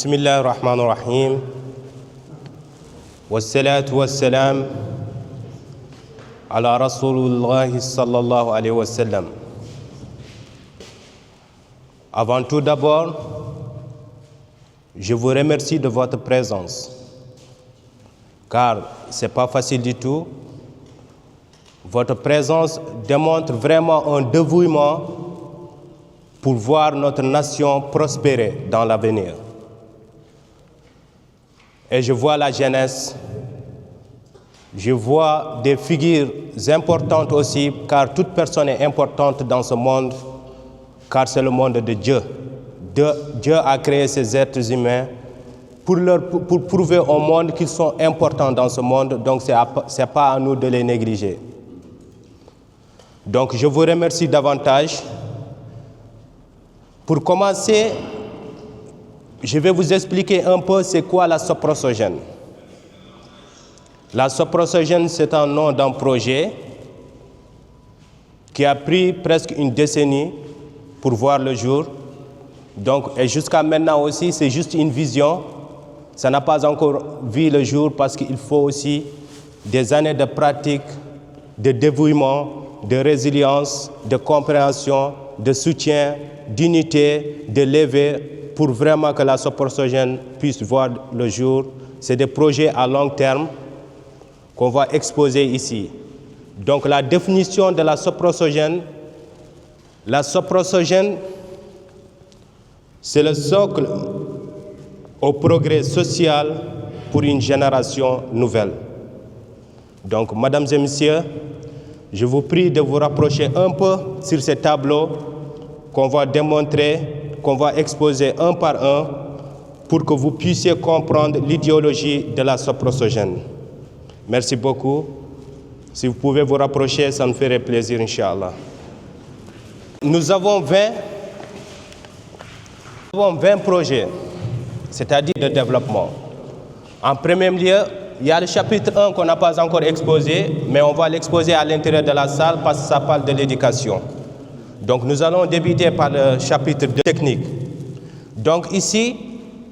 Bismillah ar-Rahman ar-Rahim. Wassalatu wassalam ala Rasulullah sallallahu alayhi wa sallam. Avant tout d'abord, je vous remercie de votre présence, car ce n'est pas facile du tout. Votre présence démontre vraiment un dévouement pour voir notre nation prospérer dans l'avenir. Et je vois la jeunesse, je vois des figures importantes aussi, car toute personne est importante dans ce monde, car c'est le monde de Dieu. Dieu a créé ces êtres humains pour prouver au monde qu'ils sont importants dans ce monde, donc ce n'est pas à nous de les négliger. Donc je vous remercie davantage. Pour commencer, je vais vous expliquer un peu c'est quoi la soprosogène. La soprosogène, c'est un nom d'un projet qui a pris presque une décennie pour voir le jour. Donc, et jusqu'à maintenant aussi, c'est juste une vision. Ça n'a pas encore vu le jour parce qu'il faut aussi des années de pratique, de dévouement, de résilience, de compréhension, de soutien, d'unité, de lever pour vraiment que la soprosogène puisse voir le jour. C'est des projets à long terme qu'on va exposer ici. Donc la définition de la soprosogène, c'est le socle au progrès social pour une génération nouvelle. Donc, mesdames et messieurs, je vous prie de vous rapprocher un peu sur ces tableaux qu'on va démontrer, qu'on va exposer un par un pour que vous puissiez comprendre l'idéologie de la soprosogène. Merci beaucoup. Si vous pouvez vous rapprocher, ça nous ferait plaisir, Inch'Allah. Nous avons 20 projets, c'est-à-dire de développement. En premier lieu, il y a le chapitre 1 qu'on n'a pas encore exposé, mais on va l'exposer à l'intérieur de la salle parce que ça parle de l'éducation. Donc nous allons débuter par le chapitre 2 technique. Donc ici,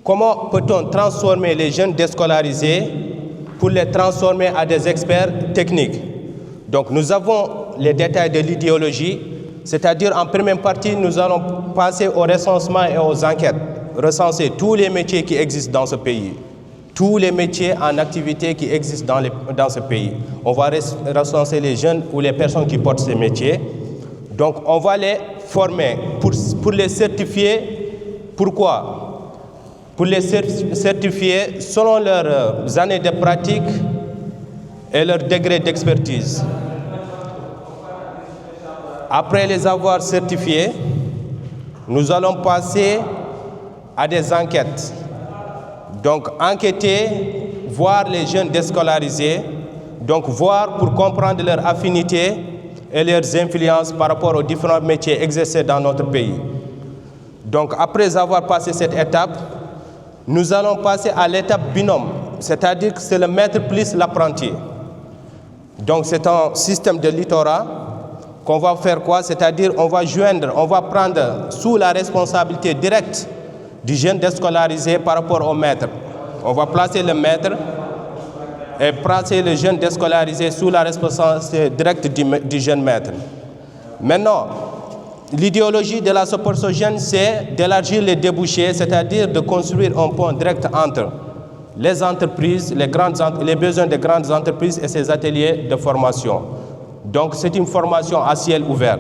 comment peut-on transformer les jeunes déscolarisés pour les transformer à des experts techniques? Donc nous avons les détails de l'idéologie, c'est-à-dire en première partie, nous allons passer au recensement et aux enquêtes, recenser tous les métiers qui existent dans ce pays, tous les métiers en activité qui existent dans ce pays. On va recenser les jeunes ou les personnes qui portent ces métiers. Donc on va les former pour les certifier. Pourquoi? Pour les certifier selon leurs années de pratique et leur degré d'expertise. Après les avoir certifiés, nous allons passer à des enquêtes. Donc enquêter, voir les jeunes déscolarisés, donc voir pour comprendre leur affinité et leurs influences par rapport aux différents métiers exercés dans notre pays. Donc après avoir passé cette étape, nous allons passer à l'étape binôme, c'est-à-dire que c'est le maître plus l'apprenti. Donc c'est un système de littorat qu'on va faire quoi? C'est-à-dire on va prendre sous la responsabilité directe du jeune déscolarisé par rapport au maître. On va placer le maître et placer le jeune déscolarisé sous la responsabilité directe du jeune maître. Maintenant, l'idéologie de la soprosogène, c'est d'élargir les débouchés, c'est-à-dire de construire un pont direct entre les entreprises, les besoins des grandes entreprises et ces ateliers de formation. Donc c'est une formation à ciel ouvert.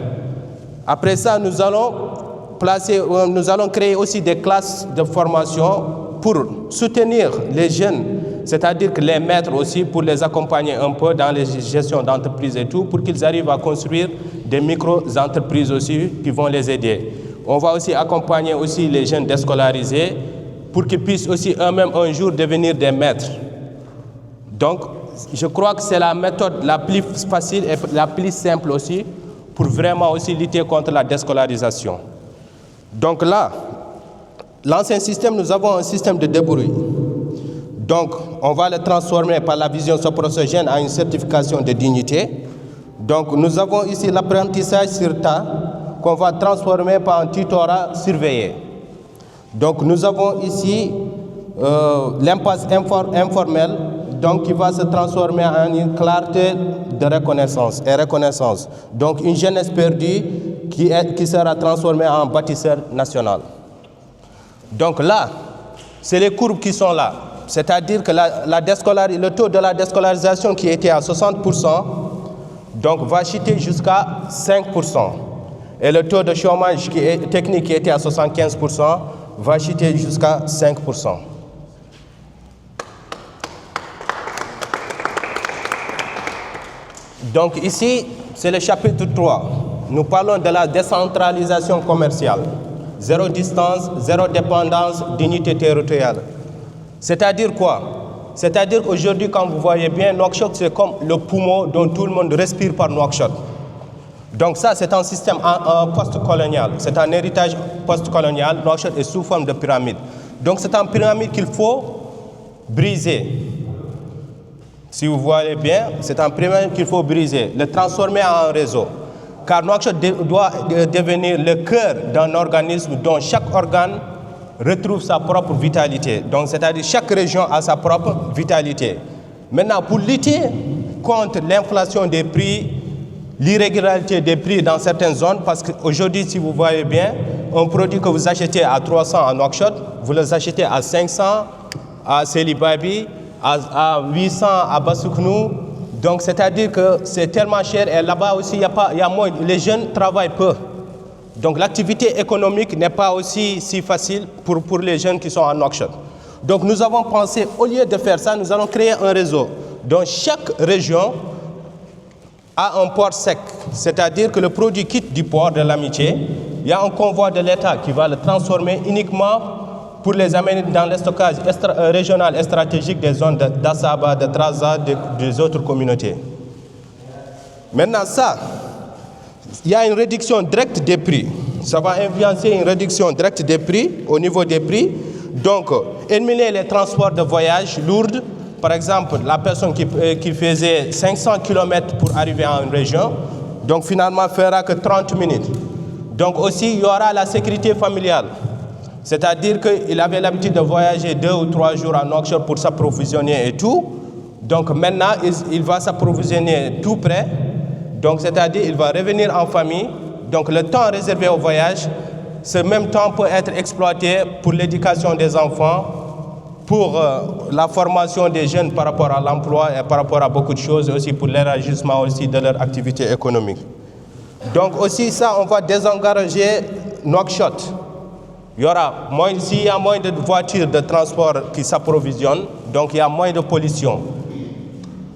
Après ça, nous allons créer aussi des classes de formation pour soutenir les jeunes, c'est-à-dire que les maîtres aussi, pour les accompagner un peu dans les gestions d'entreprises et tout, pour qu'ils arrivent à construire des micro-entreprises aussi qui vont les aider. On va aussi accompagner aussi les jeunes déscolarisés pour qu'ils puissent aussi eux-mêmes un jour devenir des maîtres. Donc, je crois que c'est la méthode la plus facile et la plus simple aussi pour vraiment aussi lutter contre la déscolarisation. Donc là, l'ancien système, nous avons un système de débrouille. Donc, on va le transformer par la vision soprosogène à une certification de dignité. Donc, nous avons ici l'apprentissage sur tas qu'on va transformer par un tutorat surveillé. Donc, nous avons ici l'impasse informelle, donc qui va se transformer en une clarté de reconnaissance et reconnaissance. Donc une jeunesse perdue qui sera transformée en bâtisseur national. Donc là, c'est les courbes qui sont là. C'est-à-dire que le taux de la déscolarisation qui était à 60%, donc va chuter jusqu'à 5%. Et le taux de chômage technique qui était à 75% va chuter jusqu'à 5%. Donc ici, c'est le chapitre 3. Nous parlons de la décentralisation commerciale. Zéro distance, zéro dépendance, dignité territoriale. C'est-à-dire quoi? C'est-à-dire qu'aujourd'hui, quand vous voyez bien, Nouakchott, c'est comme le poumon dont tout le monde respire par Nouakchott. Donc ça, c'est un système post-colonial. C'est un héritage post-colonial. Nouakchott est sous forme de pyramide. Donc c'est une pyramide qu'il faut briser. Si vous voyez bien, c'est un pyramide qu'il faut briser, le transformer en un réseau. Car Nouakchott doit devenir le cœur d'un organisme dont chaque organe retrouve sa propre vitalité. Donc, c'est-à-dire chaque région a sa propre vitalité. Maintenant, pour lutter contre l'inflation des prix, l'irrégularité des prix dans certaines zones, parce qu'aujourd'hui, si vous voyez bien, un produit que vous achetez à 300 à Nouakchott, vous le achetez à 500 à Selibabi, à 800 à Bassouknou. Donc, c'est-à-dire que c'est tellement cher et là-bas aussi, les jeunes travaillent peu. Donc, l'activité économique n'est pas aussi si facile pour les jeunes qui sont en Nouakchott. Donc, nous avons pensé, au lieu de faire ça, nous allons créer un réseau. Donc, chaque région a un port sec. C'est-à-dire que le produit quitte du port de l'Amitié. Il y a un convoi de l'État qui va le transformer uniquement pour les amener dans le stockage régional et stratégique des zones d'Assaba, de Traza, des autres communautés. Maintenant, ça, il y a une réduction directe des prix. Ça va influencer une réduction directe des prix au niveau des prix. Donc, éliminer les transports de voyage lourds. Par exemple, la personne qui faisait 500 km pour arriver à une région, donc finalement fera que 30 minutes. Donc aussi, il y aura la sécurité familiale. C'est-à-dire qu'il avait l'habitude de voyager 2 ou 3 jours à Nouakchott pour s'approvisionner et tout. Donc maintenant, il va s'approvisionner tout près. Donc c'est-à-dire qu'il va revenir en famille. Donc le temps réservé au voyage, ce même temps peut être exploité pour l'éducation des enfants, pour la formation des jeunes par rapport à l'emploi et par rapport à beaucoup de choses, aussi pour l'élargissement aussi de leur activité économique. Donc aussi ça, on va désengager Nouakchott. S'il y a moins de voitures de transport qui s'approvisionnent, donc il y a moins de pollution,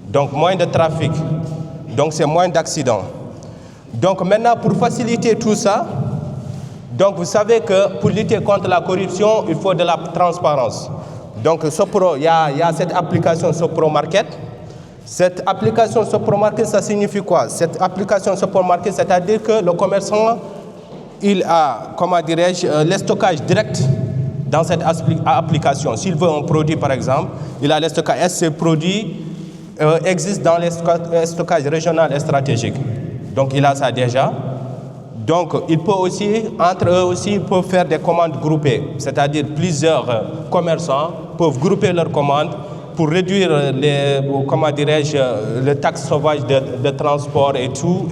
donc moins de trafic, donc c'est moins d'accidents. Donc maintenant, pour faciliter tout ça, donc vous savez que pour lutter contre la corruption, il faut de la transparence. Donc il y a cette application Sopro Market. Cette application Sopro Market, ça signifie quoi? Cette application Sopro Market, c'est-à-dire que le commerçant, il a, comment dirais-je, le stockage direct dans cette application. S'il veut un produit, par exemple, il a le stockage. Est-ce que ce produit existe dans les stockages régional et stratégique? Donc, il a ça déjà. Donc, il peut aussi, entre eux aussi, ils peuvent faire des commandes groupées. C'est-à-dire plusieurs commerçants peuvent grouper leurs commandes pour réduire les taxes sauvages de transport et tout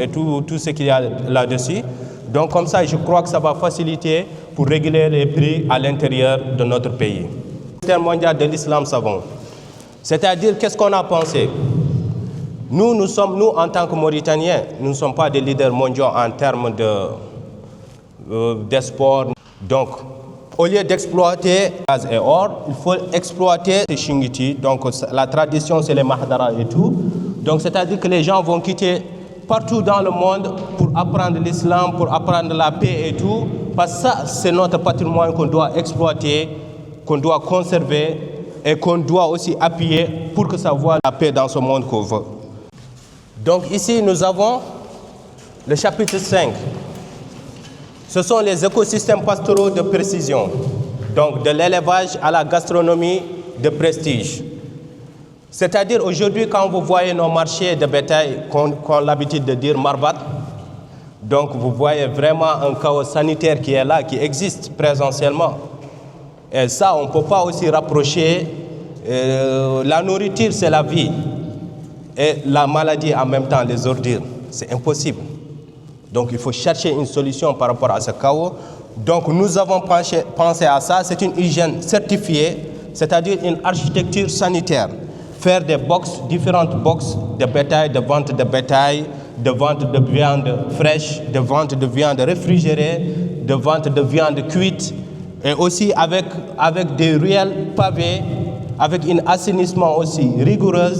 ce qu'il y a là-dessus. Donc comme ça, je crois que ça va faciliter pour réguler les prix à l'intérieur de notre pays. Le Ministère mondial de l'islam savant. C'est-à-dire, qu'est-ce qu'on a pensé? Nous, en tant que Mauritaniens, nous ne sommes pas des leaders mondiaux en termes de sport. Donc, au lieu d'exploiter gaz et or, il faut exploiter les Shingiti. Donc, la tradition, c'est les Mahdara et tout. Donc, c'est-à-dire que les gens vont quitter partout dans le monde pour apprendre l'islam, pour apprendre la paix et tout. Parce que ça, c'est notre patrimoine qu'on doit exploiter, qu'on doit conserver et qu'on doit aussi appuyer pour que ça voie la paix dans ce monde qu'on veut. Donc ici, nous avons le chapitre 5. Ce sont les écosystèmes pastoraux de précision. Donc de l'élevage à la gastronomie de prestige. C'est-à-dire aujourd'hui, quand vous voyez nos marchés de bétail, qu'on a l'habitude de dire marbat, donc vous voyez vraiment un chaos sanitaire qui est là, qui existe présentiellement. Et ça, on ne peut pas aussi rapprocher. La nourriture, c'est la vie. Et la maladie en même temps, les ordures. C'est impossible. Donc il faut chercher une solution par rapport à ce chaos. Donc nous avons pensé à ça. C'est une hygiène certifiée, c'est-à-dire une architecture sanitaire. Faire des boxes, différentes boxes de bétail, de vente de bétail, de vente de viande fraîche, de vente de viande réfrigérée, de vente de viande cuite, et aussi avec des ruelles pavées, avec un assainissement aussi rigoureux,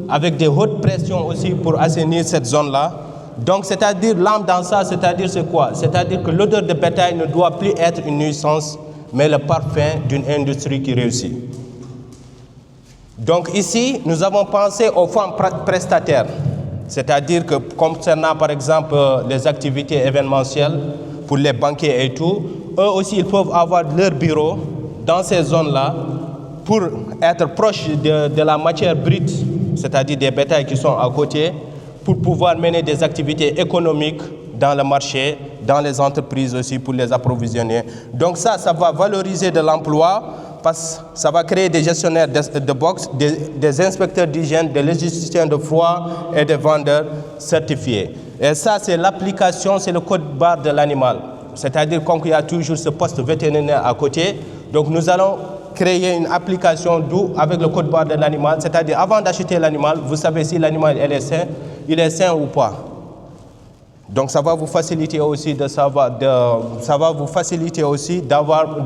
avec des hautes pressions aussi pour assainir cette zone-là. Donc, c'est-à-dire, l'âme dans ça, c'est-à-dire c'est quoi? C'est-à-dire que l'odeur de bétail ne doit plus être une nuisance, mais le parfum d'une industrie qui réussit. Donc ici, nous avons pensé aux femmes prestataires, c'est-à-dire que concernant par exemple les activités événementielles pour les banquiers et tout, eux aussi ils peuvent avoir leur bureau dans ces zones-là pour être proches de la matière brute, c'est-à-dire des bétails qui sont à côté, pour pouvoir mener des activités économiques dans le marché, dans les entreprises aussi pour les approvisionner. Donc ça va valoriser de l'emploi, parce que ça va créer des gestionnaires de box, des inspecteurs d'hygiène, des logisticiens de froid et des vendeurs certifiés. Et ça, c'est l'application, c'est le code barre de l'animal. C'est-à-dire qu'il y a toujours ce poste vétérinaire à côté. Donc nous allons créer une application d'où avec le code barre de l'animal. C'est-à-dire avant d'acheter l'animal, vous savez si l'animal il est sain ou pas. Donc ça va vous faciliter aussi de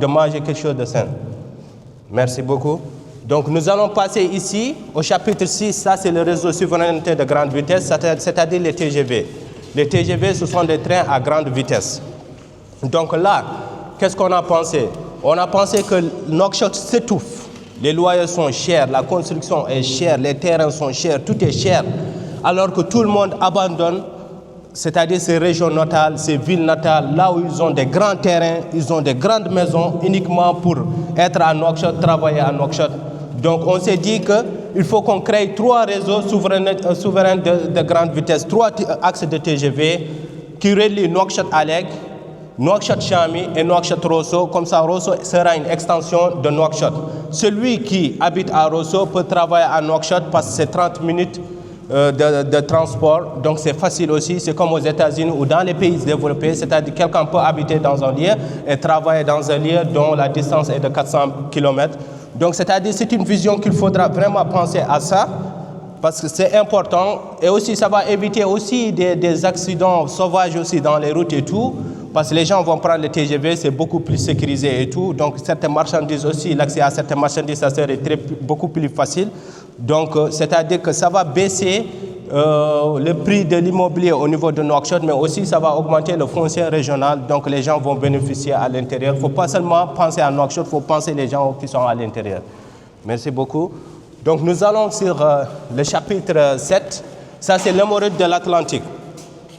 manger quelque chose de sain. Merci beaucoup. Donc nous allons passer ici au chapitre 6, ça c'est le réseau souveraineté de grande vitesse, c'est-à-dire les TGV. Les TGV, ce sont des trains à grande vitesse. Donc là, qu'est-ce qu'on a pensé? On a pensé que Nouakchott s'étouffe. Les loyers sont chers, la construction est chère, les terrains sont chers, tout est cher. Alors que tout le monde abandonne, c'est-à-dire ces régions natales, ces villes natales, là où ils ont des grands terrains, ils ont des grandes maisons uniquement pour être à Nouakchott, travailler à Nouakchott. Donc on s'est dit qu'il faut qu'on crée 3 réseaux souverains de grande vitesse, 3 axes de TGV qui relient Nouakchott-Alec, Nouakchott-Chami et Nouakchott-Rosso. Comme ça, Rosso sera une extension de Nouakchott. Celui qui habite à Rosso peut travailler à Nouakchott parce que c'est 30 minutes de transport, donc c'est facile aussi, c'est comme aux États-Unis ou dans les pays développés, c'est-à-dire quelqu'un peut habiter dans un lieu et travailler dans un lieu dont la distance est de 400 km. Donc c'est-à-dire c'est une vision qu'il faudra vraiment penser à ça, parce que c'est important, et aussi ça va éviter aussi des accidents sauvages aussi dans les routes et tout, parce que les gens vont prendre le TGV, c'est beaucoup plus sécurisé et tout, donc certaines marchandises aussi, l'accès à certaines marchandises, ça serait beaucoup plus facile. Donc, c'est-à-dire que ça va baisser le prix de l'immobilier au niveau de Nouakchott, mais aussi ça va augmenter le foncier régional, donc les gens vont bénéficier à l'intérieur. Il ne faut pas seulement penser à Nouakchott, il faut penser les gens qui sont à l'intérieur. Merci beaucoup. Donc, nous allons sur le chapitre 7. Ça, c'est l'hémorroïde de l'Atlantique.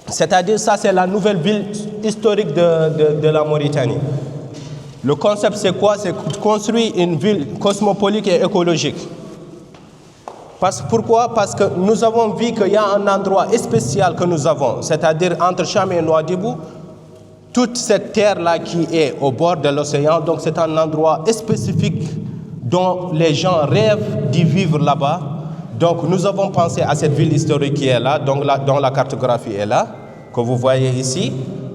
C'est-à-dire, ça, c'est la nouvelle ville historique de la Mauritanie. Le concept, c'est quoi? C'est construire une ville cosmopolite et écologique. Pourquoi? Parce que nous avons vu qu'il y a un endroit spécial que nous avons, c'est-à-dire entre Cham et Nouadhibou, toute cette terre-là qui est au bord de l'océan, donc c'est un endroit spécifique dont les gens rêvent d'y vivre là-bas. Donc nous avons pensé à cette ville historique qui est là, donc dont la cartographie est là, que vous voyez ici.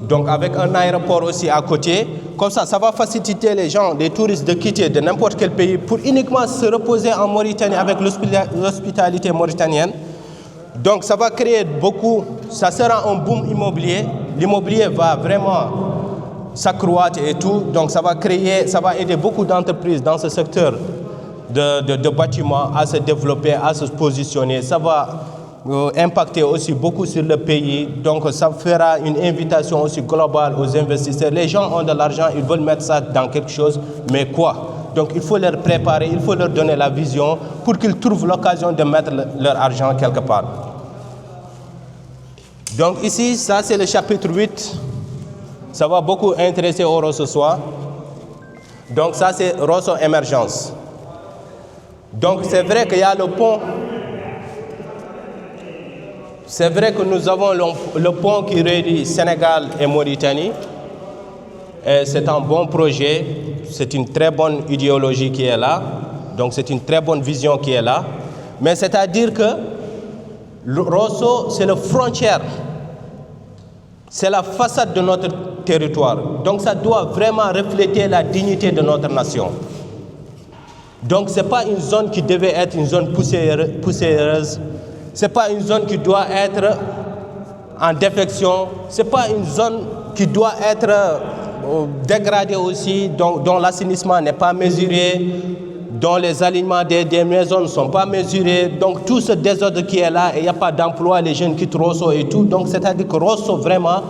Donc avec un aéroport aussi à côté, comme ça va faciliter les gens, les touristes de quitter de n'importe quel pays pour uniquement se reposer en Mauritanie avec l'hospitalité mauritanienne. Donc ça va créer beaucoup, ça sera un boom immobilier. L'immobilier va vraiment s'accroître et tout, donc ça va aider beaucoup d'entreprises dans ce secteur de bâtiments à se développer, à se positionner. Ça va impacter aussi beaucoup sur le pays, donc ça fera une invitation aussi globale aux investisseurs. Les gens ont de l'argent, ils veulent mettre ça dans quelque chose, mais quoi? Donc il faut leur préparer, il faut leur donner la vision pour qu'ils trouvent l'occasion de mettre leur argent quelque part. Donc ici, ça c'est le chapitre 8, ça va beaucoup intéresser au Rosso ce soir. Donc ça c'est Rosso Émergence. Donc c'est vrai qu'il y a le pont. C'est vrai que nous avons le pont qui relie Sénégal et Mauritanie. Et c'est un bon projet, c'est une très bonne idéologie qui est là, donc c'est une très bonne vision qui est là. Mais c'est-à-dire que Rosso, c'est la frontière, c'est la façade de notre territoire. Donc ça doit vraiment refléter la dignité de notre nation. Donc ce n'est pas une zone qui devait être une zone poussiéreuse, ce n'est pas une zone qui doit être en défection, ce n'est pas une zone qui doit être dégradée aussi, dont l'assainissement n'est pas mesuré, dont les alignements des maisons ne sont pas mesurés. Donc tout ce désordre qui est là, et il n'y a pas d'emploi, les jeunes quittent Rosso et tout. Donc c'est-à-dire que Rosso vraiment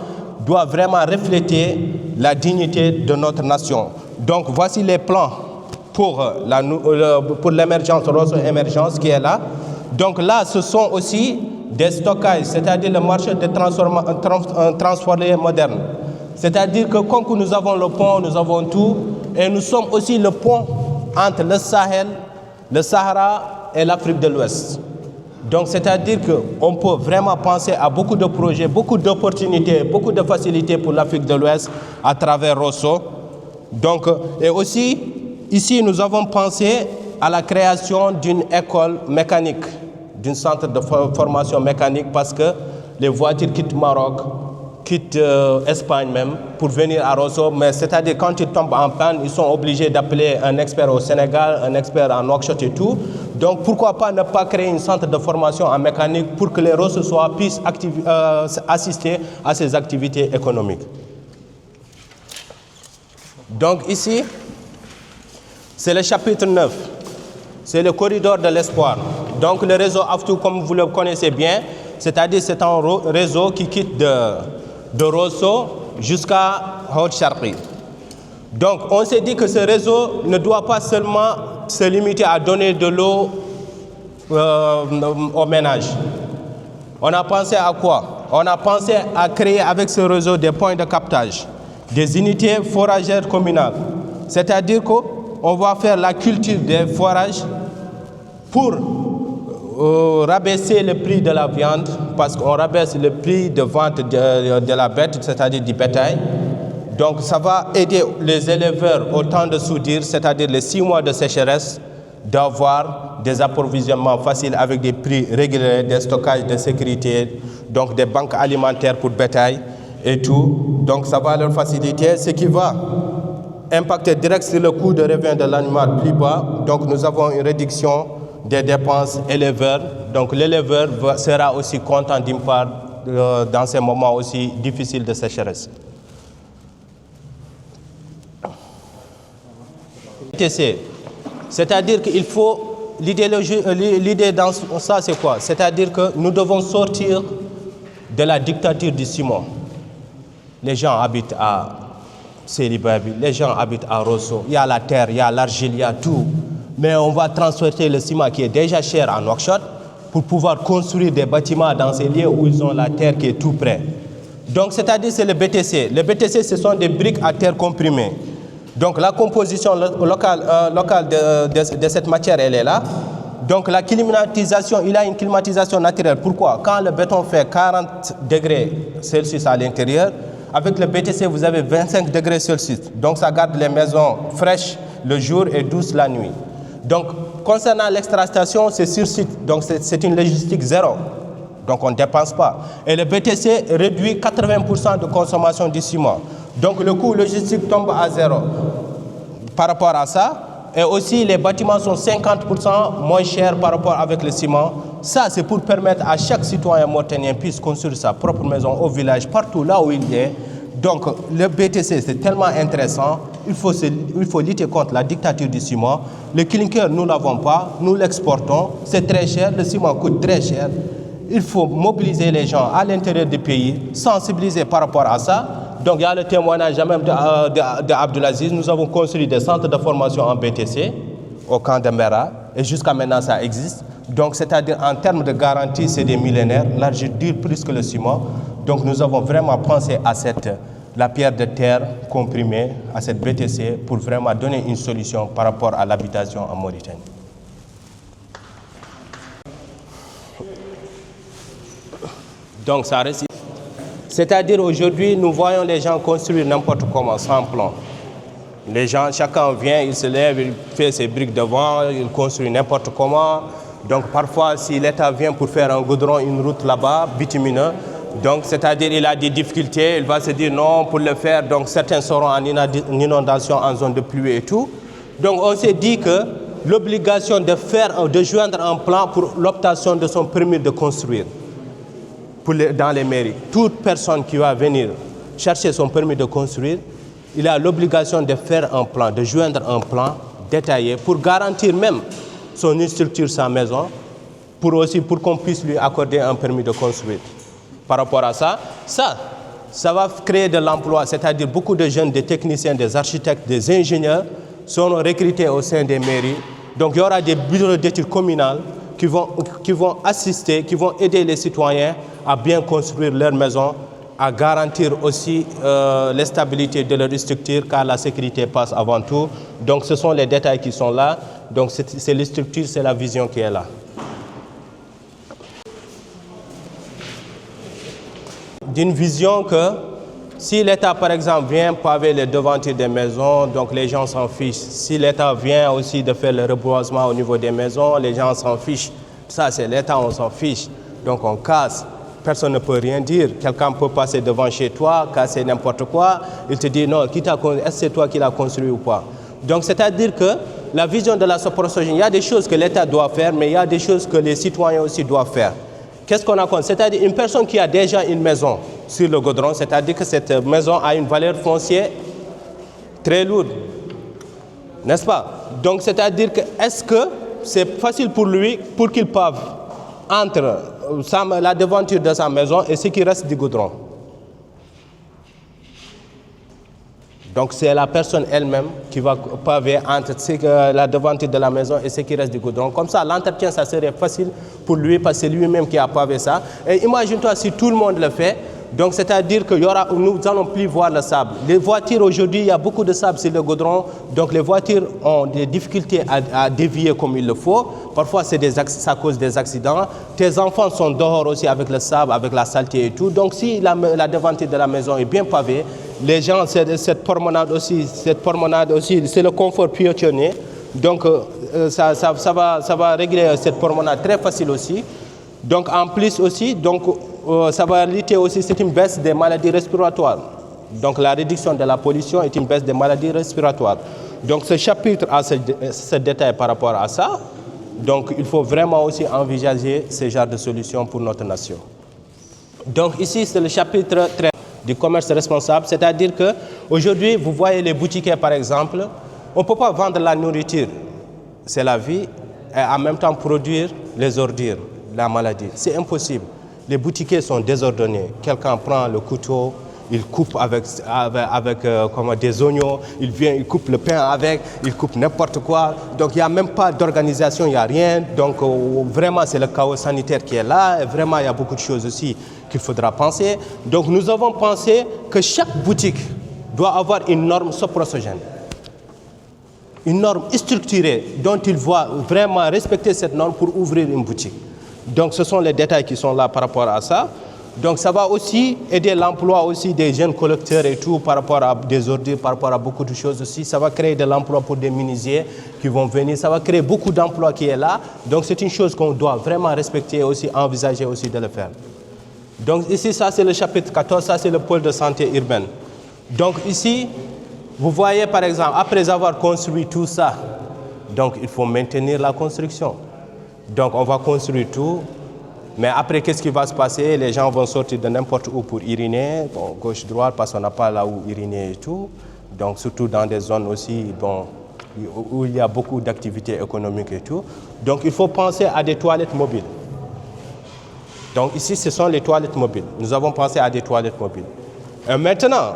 doit vraiment refléter la dignité de notre nation. Donc voici les plans pour l'émergence, Rosso Émergence qui est là. Donc là, ce sont aussi des stockages, c'est-à-dire le marché de transformés moderne. C'est-à-dire que comme nous avons le pont, nous avons tout, et nous sommes aussi le pont entre le Sahel, le Sahara et l'Afrique de l'Ouest. Donc c'est-à-dire qu'on peut vraiment penser à beaucoup de projets, beaucoup d'opportunités, beaucoup de facilités pour l'Afrique de l'Ouest à travers Rosso. Donc, et aussi, ici, nous avons pensé à la création d'une école mécanique, d'un centre de formation mécanique, parce que les voitures quittent Maroc, quittent Espagne même, pour venir à Rosso. Mais c'est-à-dire quand ils tombent en panne, ils sont obligés d'appeler un expert au Sénégal, un expert en Nouakchott et tout. Donc pourquoi pas ne pas créer un centre de formation en mécanique pour que les Rossois puissent assister à ces activités économiques. Donc ici, c'est le chapitre 9. C'est le corridor de l'espoir. Donc le réseau Aftou, comme vous le connaissez bien, c'est-à-dire c'est un réseau qui quitte de Rosso jusqu'à Haute Charqui. Donc on s'est dit que ce réseau ne doit pas seulement se limiter à donner de l'eau aux ménages. On a pensé à quoi? On a pensé à créer avec ce réseau des points de captage, des unités foragères communales. C'est-à-dire qu'on va faire la culture des forages pour rabaisser le prix de la viande, parce qu'on rabaisse le prix de vente de la bête, c'est-à-dire du bétail. Donc ça va aider les éleveurs au temps de soudure, c'est-à-dire les 6 mois de sécheresse, d'avoir des approvisionnements faciles avec des prix réguliers, des stockages de sécurité, donc des banques alimentaires pour bétail et tout. Donc ça va leur faciliter, ce qui va impacter direct sur le coût de revient de l'animal plus bas. Donc nous avons une réduction des dépenses éleveurs. Donc l'éleveur sera aussi content d'une part dans ces moments aussi difficiles de sécheresse. C'est-à-dire qu'il faut, l'idée dans ça c'est quoi? C'est-à-dire que nous devons sortir de la dictature du ciment. Les gens habitent à Séribabi, les gens habitent à Rosso, il y a la terre, il y a l'argile, il y a tout. Mais on va transférer le ciment qui est déjà cher à Nouakchott pour pouvoir construire des bâtiments dans ces lieux où ils ont la terre qui est tout près. Donc c'est-à-dire c'est le BTC. Le BTC, ce sont des briques à terre comprimées. Donc la composition locale de cette matière, elle est là. Donc la climatisation, il a une climatisation naturelle. Pourquoi? Quand le béton fait 40 degrés Celsius à l'intérieur, avec le BTC, vous avez 25 degrés Celsius. Donc ça garde les maisons fraîches le jour et douces la nuit. Donc concernant l'extrastation, c'est sur site. Donc c'est une logistique zéro. Donc on ne dépense pas. Et le BTC réduit 80% de consommation du ciment. Donc le coût logistique tombe à zéro par rapport à ça. Et aussi les bâtiments sont 50% moins chers par rapport avec le ciment. Ça c'est pour permettre à chaque citoyen mauritanien puisse construire sa propre maison au village, partout là où il est. Donc le BTC c'est tellement intéressant. Il faut lutter contre la dictature du ciment. Le clinker nous ne l'avons pas, nous l'exportons. C'est très cher, le ciment coûte très cher. Il faut mobiliser les gens à l'intérieur du pays, sensibiliser par rapport à ça. Donc il y a le témoignage même d'Abdelaziz. Nous avons construit des centres de formation en BTC au camp de Mera et jusqu'à maintenant ça existe. Donc c'est-à-dire en termes de garantie, c'est des millénaires. L'argile dure plus que le ciment. Donc nous avons vraiment pensé à la pierre de terre comprimée, à cette BTC pour vraiment donner une solution par rapport à l'habitation en Mauritanie. Donc ça reste C'est-à-dire aujourd'hui, nous voyons les gens construire n'importe comment, sans plan. Les gens, chacun vient, il se lève, il fait ses briques devant, il construit n'importe comment. Donc parfois, si l'État vient pour faire un goudron, une route là-bas, bitumineux, donc c'est-à-dire il a des difficultés, il va se dire non pour le faire, donc certains seront en inondation en zone de pluie et tout. Donc on s'est dit que l'obligation de joindre un plan pour l'obtention de son permis de construire dans les mairies. Toute personne qui va venir chercher son permis de construire, il a l'obligation de faire un plan, de joindre un plan détaillé pour garantir même son structure, sa maison, pour qu'on puisse lui accorder un permis de construire. Par rapport à ça va créer de l'emploi, c'est-à-dire beaucoup de jeunes, des techniciens, des architectes, des ingénieurs seront recrutés au sein des mairies. Donc il y aura des bureaux d'études communales qui vont assister, qui vont aider les citoyens à bien construire leur maison, à garantir aussi la stabilité de leur structure, car la sécurité passe avant tout. Donc ce sont les détails qui sont là. Donc c'est les structures, c'est la vision qui est là. D'une vision que si l'État, par exemple, vient paver les devantures des maisons, donc les gens s'en fichent. Si l'État vient aussi de faire le reboisement au niveau des maisons, les gens s'en fichent. Ça, c'est l'État, on s'en fiche. Donc on casse. Personne ne peut rien dire. Quelqu'un peut passer devant chez toi, casser n'importe quoi. Il te dit non, est-ce que c'est toi qui l'as construit ou pas? Donc c'est-à-dire que la vision de la soprosogène, il y a des choses que l'État doit faire, mais il y a des choses que les citoyens aussi doivent faire. Qu'est-ce qu'on a compris? C'est-à-dire une personne qui a déjà une maison sur le goudron, c'est-à-dire que cette maison a une valeur foncière très lourde, n'est-ce pas? Donc c'est-à-dire que est-ce que c'est facile pour lui, pour qu'il pave entre la devanture de sa maison et ce qui reste du goudron? Donc c'est la personne elle-même qui va paver entre la devanture de la maison et ce qui reste du goudron. Comme ça, l'entretien, ça serait facile pour lui parce que c'est lui-même qui a pavé ça. Et imagine-toi si tout le monde le fait. Donc c'est-à-dire que nous n'allons plus voir le sable. Les voitures aujourd'hui, il y a beaucoup de sable sur le goudron. Donc les voitures ont des difficultés à dévier comme il le faut. Parfois, ça cause des accidents. Tes enfants sont dehors aussi avec le sable, avec la saleté et tout. Donc si la devanture de la maison est bien pavée, les gens, cette promenade aussi, c'est le confort piétonnier. Donc ça va régler cette promenade très facile aussi. Donc en plus aussi, ça va lutter aussi, c'est une baisse des maladies respiratoires. Donc la réduction de la pollution est une baisse des maladies respiratoires. Donc ce chapitre a ce détail par rapport à ça. Donc il faut vraiment aussi envisager ce genre de solutions pour notre nation. Donc ici c'est le chapitre 13 du commerce responsable, c'est-à-dire qu'aujourd'hui, vous voyez les boutiquiers par exemple, on ne peut pas vendre la nourriture, c'est la vie, et en même temps produire les ordures, la maladie. C'est impossible. Les boutiquiers sont désordonnés. Quelqu'un prend le couteau, il coupe avec des oignons, il coupe le pain avec, il coupe n'importe quoi. Donc il n'y a même pas d'organisation, il n'y a rien. Donc vraiment c'est le chaos sanitaire qui est là. Et vraiment il y a beaucoup de choses aussi qu'il faudra penser. Donc nous avons pensé que chaque boutique doit avoir une norme soprosogène. Une norme structurée dont il doit vraiment respecter cette norme pour ouvrir une boutique. Donc ce sont les détails qui sont là par rapport à ça. Donc ça va aussi aider l'emploi aussi des jeunes collecteurs et tout par rapport à des ordures, par rapport à beaucoup de choses aussi. Ça va créer de l'emploi pour des menuisiers qui vont venir. Ça va créer beaucoup d'emplois qui est là. Donc c'est une chose qu'on doit vraiment respecter et aussi envisager aussi de le faire. Donc ici, ça c'est le chapitre 14, ça c'est le pôle de santé urbaine. Donc ici, vous voyez par exemple, après avoir construit tout ça, donc il faut maintenir la construction. Donc on va construire tout. Mais après, qu'est-ce qui va se passer? Les gens vont sortir de n'importe où pour uriner, bon, gauche-droite, parce qu'on n'a pas là où uriner et tout. Donc, surtout dans des zones aussi où il y a beaucoup d'activités économiques et tout. Donc, il faut penser à des toilettes mobiles. Donc, ici, ce sont les toilettes mobiles. Nous avons pensé à des toilettes mobiles. Et maintenant,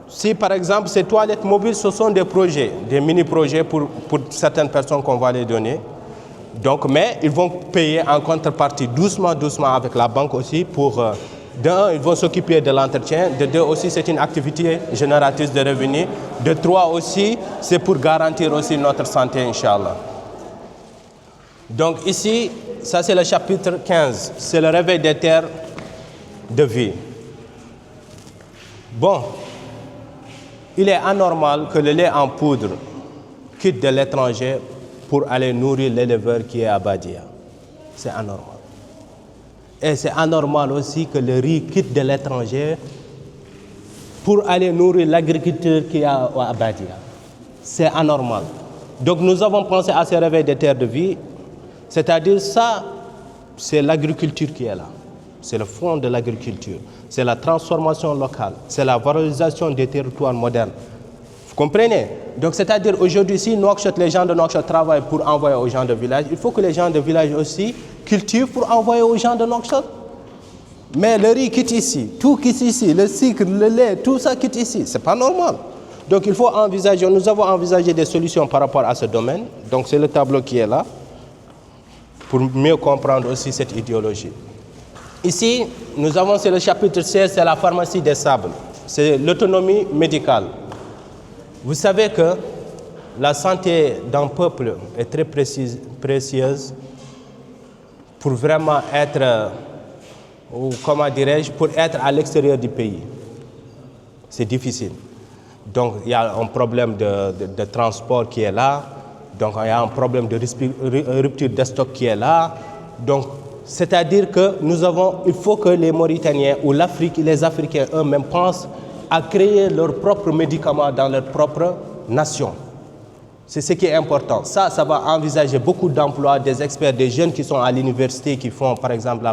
si par exemple, ces toilettes mobiles, ce sont des projets, des mini-projets pour certaines personnes qu'on va les donner. Donc, mais ils vont payer en contrepartie doucement avec la banque aussi pour, d'un, ils vont s'occuper de l'entretien, de deux aussi, c'est une activité génératrice de revenus, de trois aussi, c'est pour garantir aussi notre santé, Inch'Allah. Donc ici, ça c'est le chapitre 15, c'est le réveil des terres de vie. Bon, il est anormal que le lait en poudre quitte de l'étranger pour aller nourrir l'éleveur qui est à Badia. C'est anormal. Et c'est anormal aussi que le riz quitte de l'étranger pour aller nourrir l'agriculteur qui est à Badia. C'est anormal. Donc nous avons pensé à ce réveil des terres de vie, c'est-à-dire ça, c'est l'agriculture qui est là. C'est le fond de l'agriculture. C'est la transformation locale. C'est la valorisation des territoires modernes. Vous comprenez? Donc c'est-à-dire aujourd'hui, si Nouakchott, les gens de Nouakchott travaillent pour envoyer aux gens de village, il faut que les gens de village aussi cultivent pour envoyer aux gens de Nouakchott. Mais le riz quitte ici, tout quitte ici, le sucre, le lait, tout ça quitte ici. Ce n'est pas normal. Donc il faut envisager, nous avons envisagé des solutions par rapport à ce domaine. Donc c'est le tableau qui est là, pour mieux comprendre aussi cette idéologie. Ici, nous avons, c'est le chapitre 16, c'est la pharmacie des sables. C'est l'autonomie médicale. Vous savez que la santé d'un peuple est très précieuse pour vraiment être, ou comment dirais-je, pour être à l'extérieur du pays. C'est difficile. Donc il y a un problème de transport qui est là, donc il y a un problème de rupture de stock qui est là. Donc c'est-à-dire que il faut que les Mauritaniens ou l'Afrique, les Africains eux-mêmes pensent à créer leurs propres médicaments dans leur propre nation. C'est ce qui est important. Ça va envisager beaucoup d'emplois, des experts, des jeunes qui sont à l'université, qui font par exemple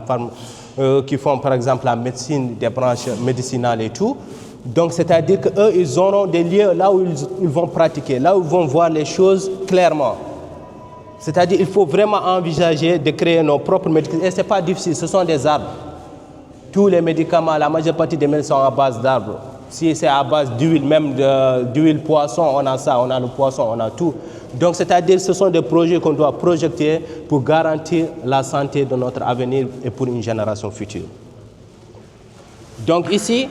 la médecine, des branches médicinales et tout. Donc c'est-à-dire qu'eux, ils auront des lieux là où ils vont pratiquer, là où ils vont voir les choses clairement. C'est-à-dire qu'il faut vraiment envisager de créer nos propres médicaments. Et ce n'est pas difficile, ce sont des arbres. Tous les médicaments, la majeure partie des médicaments sont à base d'arbres. Si c'est à base d'huile, même d'huile poisson, on a ça, on a le poisson, on a tout. Donc c'est-à-dire que ce sont des projets qu'on doit projeter pour garantir la santé de notre avenir et pour une génération future. Donc ici,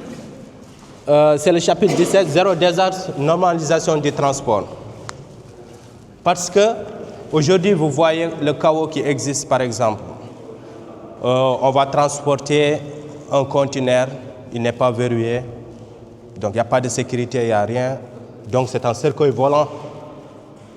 c'est le chapitre 17, zéro désastre, normalisation du transport. Parce que aujourd'hui, vous voyez le chaos qui existe, par exemple. On va transporter un conteneur, il n'est pas verrouillé, donc il n'y a pas de sécurité, il n'y a rien. Donc c'est un cercueil volant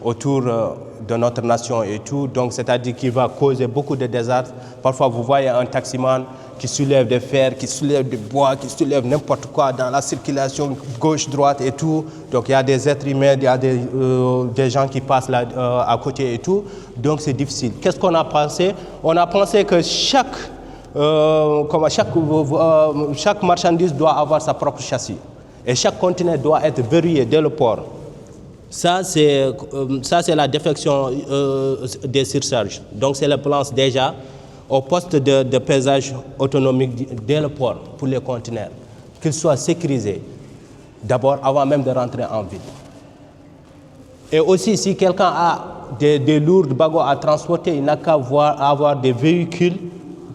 autour de notre nation et tout. Donc c'est-à-dire qu'il va causer beaucoup de désastres. Parfois, vous voyez un taximan qui soulève des fers, qui soulève du bois, qui soulève n'importe quoi dans la circulation gauche-droite et tout. Donc il y a des êtres humains, il y a des gens qui passent là, à côté et tout. Donc c'est difficile. Qu'est-ce qu'on a pensé? On a pensé que chaque marchandise doit avoir sa propre châssis. Et chaque conteneur doit être verrouillé dès le port. Ça, c'est la défection des surcharges. Donc c'est le plan déjà au poste de pesage autonomique dès le port pour les conteneurs, qu'ils soient sécurisés d'abord avant même de rentrer en ville. Et aussi, si quelqu'un a des lourds bagots à transporter, il n'a qu'à avoir des véhicules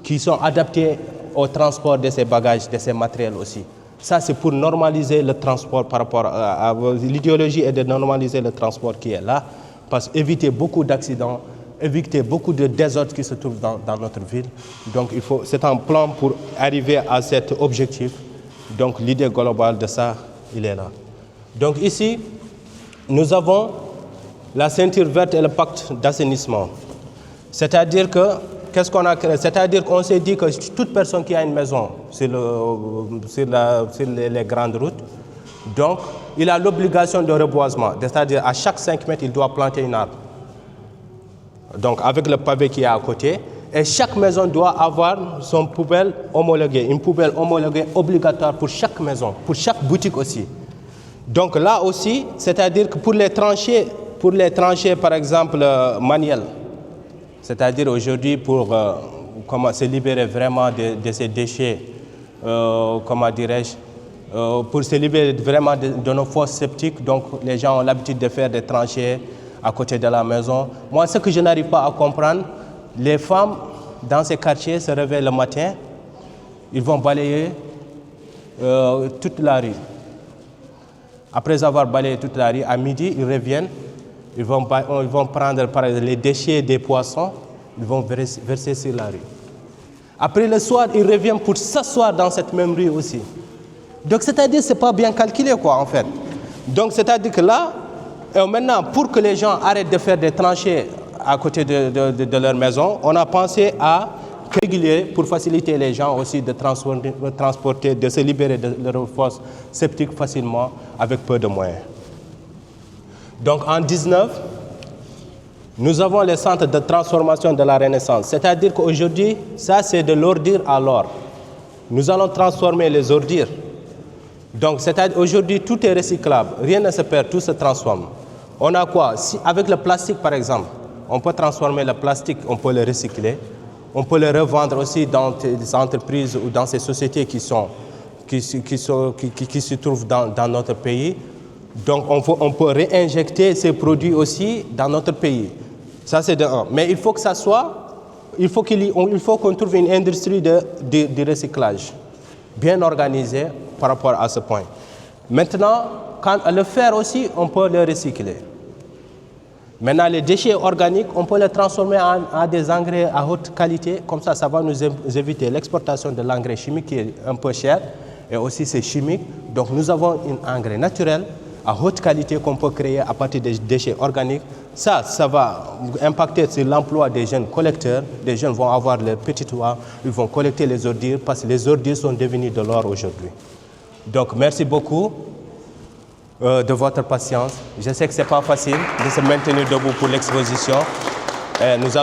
qui sont adaptés au transport de ces bagages, de ces matériels aussi. Ça, c'est pour normaliser le transport par rapport à l'idéologie est de normaliser le transport qui est là, parce éviter beaucoup d'accidents, éviter beaucoup de désordres qui se trouvent dans notre ville. Donc, c'est un plan pour arriver à cet objectif. Donc, l'idée globale de ça, il est là. Donc, ici, nous avons la ceinture verte et le pacte d'assainissement. C'est-à-dire que, qu'est-ce qu'on a créé? C'est-à-dire qu'on s'est dit que toute personne qui a une maison sur les grandes routes, donc, il a l'obligation de reboisement. C'est-à-dire, à chaque 5 mètres, il doit planter une arbre. Donc, avec le pavé qui est à côté. Et chaque maison doit avoir son poubelle homologuée, une poubelle homologuée obligatoire pour chaque maison, pour chaque boutique aussi. Donc là aussi, c'est-à-dire que pour les tranchées par exemple manuelles, c'est-à-dire aujourd'hui pour se libérer vraiment de ces déchets, pour se libérer vraiment de nos fosses septiques, donc les gens ont l'habitude de faire des tranchées à côté de la maison. Moi, ce que je n'arrive pas à comprendre, les femmes dans ces quartiers se réveillent le matin, ils vont balayer toute la rue. Après avoir balayé toute la rue, à midi, ils reviennent, ils vont prendre par exemple, les déchets des poissons, ils vont verser sur la rue. Après le soir, ils reviennent pour s'asseoir dans cette même rue aussi. Donc, c'est-à-dire que ce n'est pas bien calculé, quoi, en fait. Donc, c'est-à-dire que là, maintenant, pour que les gens arrêtent de faire des tranchées à côté de leur maison, on a pensé à réguler pour faciliter les gens aussi de transporter, de se libérer de leurs fosses septiques facilement avec peu de moyens. Donc, en 19, nous avons les centres de transformation de la Renaissance. C'est-à-dire qu'aujourd'hui, ça, c'est de l'ordure à l'or. Nous allons transformer les ordures. Donc, c'est-à-dire aujourd'hui, tout est recyclable. Rien ne se perd, tout se transforme. On a quoi? Avec le plastique, par exemple, on peut transformer le plastique, on peut le recycler. On peut le revendre aussi dans des entreprises ou dans ces sociétés qui se trouvent dans notre pays. Donc, on peut réinjecter ces produits aussi dans notre pays. Ça, c'est de un. Mais il faut que ça soit, il faut qu'on trouve une industrie de recyclage bien organisée par rapport à ce point. Maintenant, le fer aussi, on peut le recycler. Maintenant, les déchets organiques, on peut les transformer en des engrais à haute qualité. Comme ça va nous éviter l'exportation de l'engrais chimique qui est un peu cher. Et aussi, c'est chimique. Donc, nous avons un engrais naturel à haute qualité qu'on peut créer à partir des déchets organiques. Ça va impacter sur l'emploi des jeunes collecteurs. Les jeunes vont avoir leurs petits toits, ils vont collecter les ordures parce que les ordures sont devenues de l'or aujourd'hui. Donc, merci beaucoup de votre patience. Je sais que ce n'est pas facile de se maintenir debout pour l'exposition. Nous allons